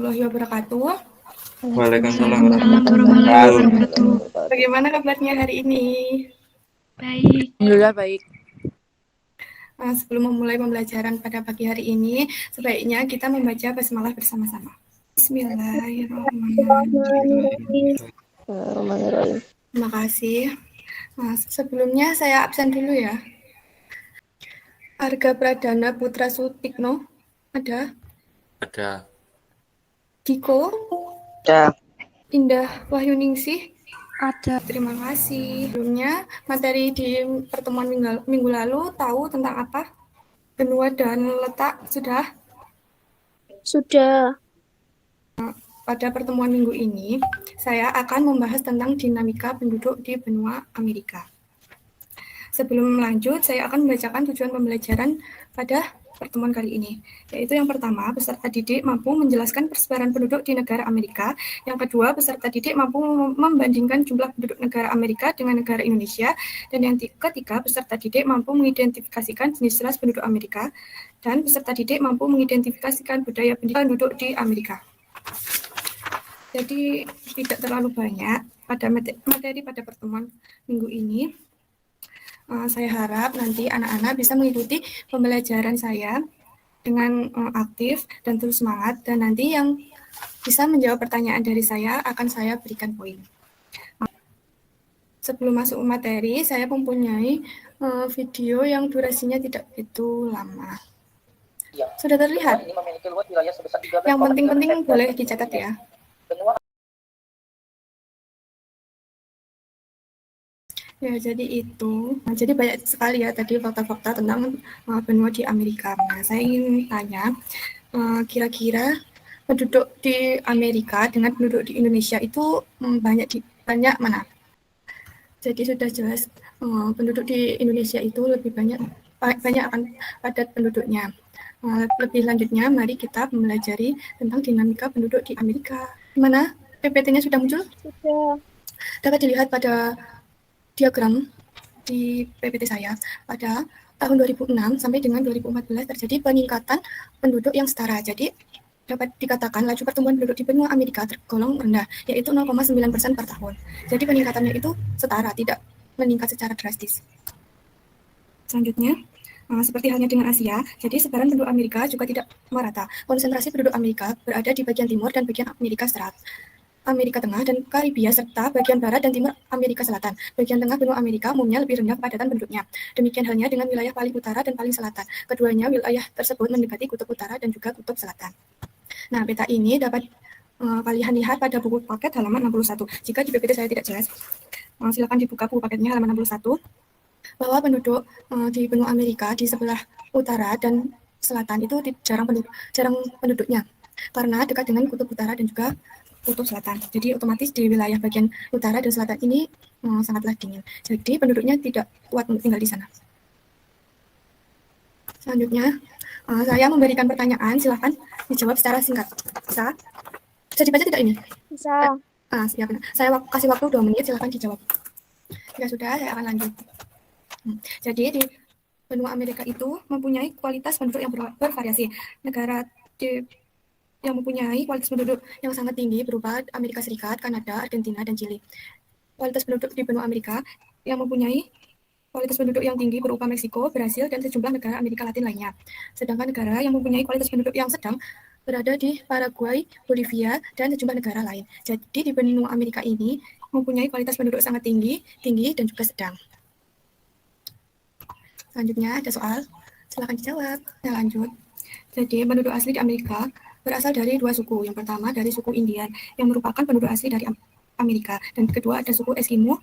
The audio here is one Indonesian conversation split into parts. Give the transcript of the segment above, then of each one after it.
warahmatullahi wabarakatuh. Waalaikumsalam warahmatullahi wabarakatuh. Bagaimana kabarnya hari ini? Baik. Alhamdulillah baik. Sebelum memulai pembelajaran pada pagi hari ini, sebaiknya kita membaca basmalah bersama-sama. Bismillahirrahmanirrahim. Terima kasih. Sebelumnya saya absen dulu ya. Arga Pradana Putra Sutikno, ada? Ada. Diko? Ada. Indah Wahyuningsih? Ada. Terima kasih. Sebelumnya, materi di pertemuan minggu lalu tahu tentang apa? Benua dan letak sudah? Sudah. Pada pertemuan minggu ini, saya akan membahas tentang dinamika penduduk di benua Amerika. Sebelum lanjut, saya akan membacakan tujuan pembelajaran pada pertemuan kali ini, yaitu yang pertama, peserta didik mampu menjelaskan persebaran penduduk di negara Amerika. Yang kedua, peserta didik mampu membandingkan jumlah penduduk negara Amerika dengan negara Indonesia. Dan yang ketiga, peserta didik mampu mengidentifikasikan jenis ras penduduk Amerika. Dan peserta didik mampu mengidentifikasikan budaya penduduk di Amerika. Jadi tidak terlalu banyak pada materi pada pertemuan minggu ini. Saya harap nanti anak-anak bisa mengikuti pembelajaran saya dengan aktif dan terus semangat, dan nanti yang bisa menjawab pertanyaan dari saya akan saya berikan poin. Sebelum masuk materi, saya mempunyai video yang durasinya tidak begitu lama. Sudah terlihat? Yang penting-penting boleh dicatat ya. Ya, jadi itu. Jadi banyak sekali ya tadi fakta-fakta tentang benua di Amerika. Nah, saya ingin tanya, kira-kira penduduk di Amerika dengan penduduk di Indonesia itu banyak mana? Jadi sudah jelas penduduk di Indonesia itu lebih banyak akan padat penduduknya. Lebih lanjutnya, mari kita mempelajari tentang dinamika penduduk di Amerika. Gimana? PPT-nya sudah muncul? Sudah. Dapat dilihat pada diagram di PPT saya. Pada tahun 2006 sampai dengan 2014 terjadi peningkatan penduduk yang setara. Jadi dapat dikatakan laju pertumbuhan penduduk di benua Amerika tergolong rendah, yaitu 0,9% per tahun. Jadi peningkatannya itu setara, tidak meningkat secara drastis. Selanjutnya, seperti halnya dengan Asia, jadi sebaran penduduk Amerika juga tidak merata. Konsentrasi penduduk Amerika berada di bagian timur dan bagian Amerika Amerika Tengah dan Karibia, serta bagian barat dan timur Amerika Selatan. Bagian tengah benua Amerika umumnya lebih rendah kepadatan penduduknya. Demikian halnya dengan wilayah paling utara dan paling selatan. Keduanya wilayah tersebut mendekati kutub utara dan juga kutub selatan. Nah, peta ini dapat kalian lihat pada buku paket halaman 61. Jika di PPT saya tidak jelas, silakan dibuka buku paketnya halaman 61, bahwa penduduk di benua Amerika di sebelah utara dan selatan itu jarang penduduknya, karena dekat dengan kutub utara dan juga kutub selatan. Jadi otomatis di wilayah bagian utara dan selatan ini sangatlah dingin. Jadi penduduknya tidak kuat untuk tinggal di sana. Selanjutnya, saya memberikan pertanyaan, silakan dijawab secara singkat. Bisa dibaca tidak ini? Bisa. Siap. Saya kasih waktu 2 menit, silakan dijawab. Jika sudah, saya akan lanjut. Jadi di benua Amerika itu mempunyai kualitas penduduk yang bervariasi. Negara yang mempunyai kualitas penduduk yang sangat tinggi berupa Amerika Serikat, Kanada, Argentina, dan Chili. Kualitas penduduk di benua Amerika yang mempunyai kualitas penduduk yang tinggi berupa Meksiko, Brasil, dan sejumlah negara Amerika Latin lainnya. Sedangkan negara yang mempunyai kualitas penduduk yang sedang berada di Paraguay, Bolivia, dan sejumlah negara lain. Jadi di benua Amerika ini mempunyai kualitas penduduk sangat tinggi, dan juga sedang. Selanjutnya ada soal, silakan dijawab. Saya lanjut. Jadi penduduk asli di Amerika berasal dari 2 suku. Yang pertama dari suku Indian yang merupakan penduduk asli dari Amerika, dan kedua ada suku Eskimo.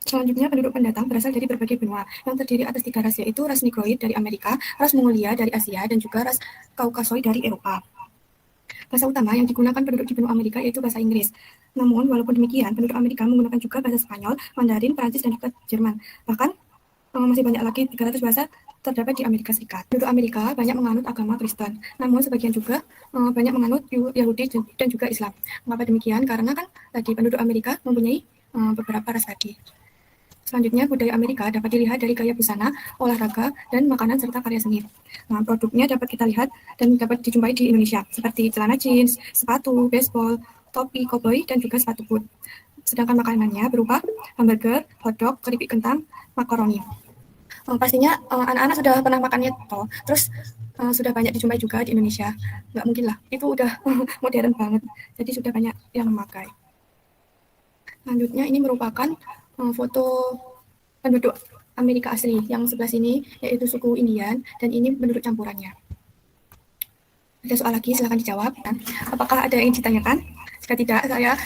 Selanjutnya penduduk pendatang berasal dari berbagai benua yang terdiri atas 3 ras, yaitu ras Negroid dari Amerika, ras Mongolia dari Asia, dan juga ras Kaukasoid dari Eropa. Bahasa utama yang digunakan penduduk di benua Amerika yaitu bahasa Inggris. Namun walaupun demikian, penduduk Amerika menggunakan juga bahasa Spanyol, Mandarin, Prancis, dan juga Jerman. Bahkan masih banyak lagi 300 bahasa terdapat di Amerika Serikat. Penduduk Amerika banyak menganut agama Kristen, namun sebagian juga banyak menganut Yahudi dan juga Islam. Mengapa demikian? Karena kan tadi penduduk Amerika mempunyai beberapa ras tadi. Selanjutnya, budaya Amerika dapat dilihat dari gaya busana, olahraga, dan makanan serta karya seni. Nah, produknya dapat kita lihat dan dapat dijumpai di Indonesia, seperti celana jeans, sepatu, baseball, topi koboi, dan juga sepatu boot. Sedangkan makanannya berupa hamburger, hotdog, keripik kentang, makaroni. Pastinya anak-anak sudah pernah makannya toh. Terus sudah banyak dijumpai juga di Indonesia. Nggak mungkin lah, itu udah modern banget. Jadi sudah banyak yang memakai. Selanjutnya ini merupakan foto penduduk Amerika asli yang sebelah sini yaitu suku Indian dan ini penduduk campurannya. Ada soal lagi, silakan dijawab. Apakah ada yang ditanyakan? Jika tidak, saya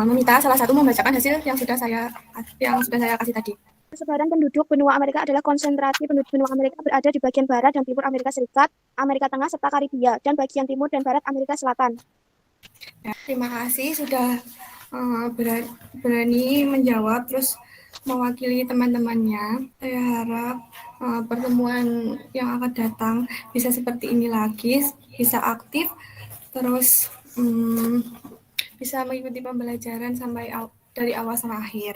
meminta salah satu membacakan hasil yang sudah saya kasih tadi. Persebaran penduduk benua Amerika adalah konsentrasi penduduk benua Amerika berada di bagian barat dan timur Amerika Serikat, Amerika Tengah, serta Karibia, dan bagian timur dan barat Amerika Selatan. Ya, terima kasih sudah berani menjawab, terus mewakili teman-temannya. Saya harap pertemuan yang akan datang bisa seperti ini lagi, bisa aktif, terus bisa mengikuti pembelajaran sampai dari awal sampai akhir.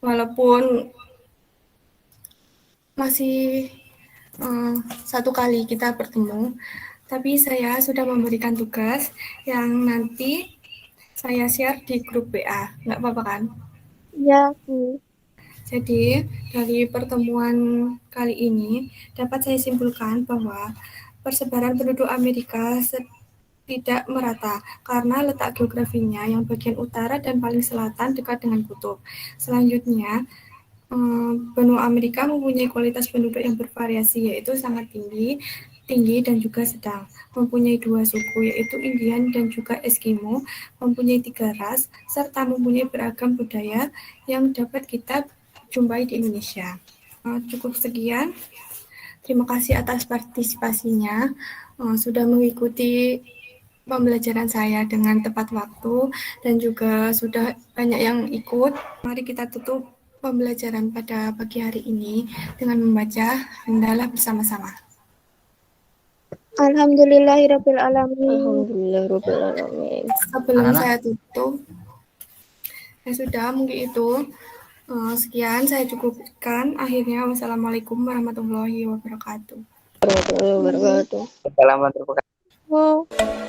Walaupun masih satu kali kita bertemu, tapi saya sudah memberikan tugas yang nanti saya share di grup WA. Nggak apa-apa kan? Ya, Bu. Jadi, dari pertemuan kali ini dapat saya simpulkan bahwa persebaran penduduk Amerika tidak merata karena letak geografinya yang bagian utara dan paling selatan dekat dengan kutub. Selanjutnya, benua Amerika mempunyai kualitas penduduk yang bervariasi, yaitu sangat tinggi dan juga sedang. Mempunyai dua suku, yaitu Indian dan juga Eskimo, mempunyai 3 ras, serta mempunyai beragam budaya yang dapat kita jumpai di Indonesia. Cukup sekian. Terima kasih atas partisipasinya. Sudah mengikuti pembelajaran saya dengan tepat waktu dan juga sudah banyak yang ikut. Mari kita tutup pembelajaran pada pagi hari ini dengan membaca hamdalah bersama-sama. Alhamdulillahirabbil alamin. Alhamdulillahirobbilalamin. Sebelum saya tutup, ya sudah, mungkin itu. Sekian saya cukupkan. Akhirnya, wassalamualaikum warahmatullahi wabarakatuh. Warahmatullahi wabarakatuh. Assalamualaikum warahmatullahi wabarakatuh.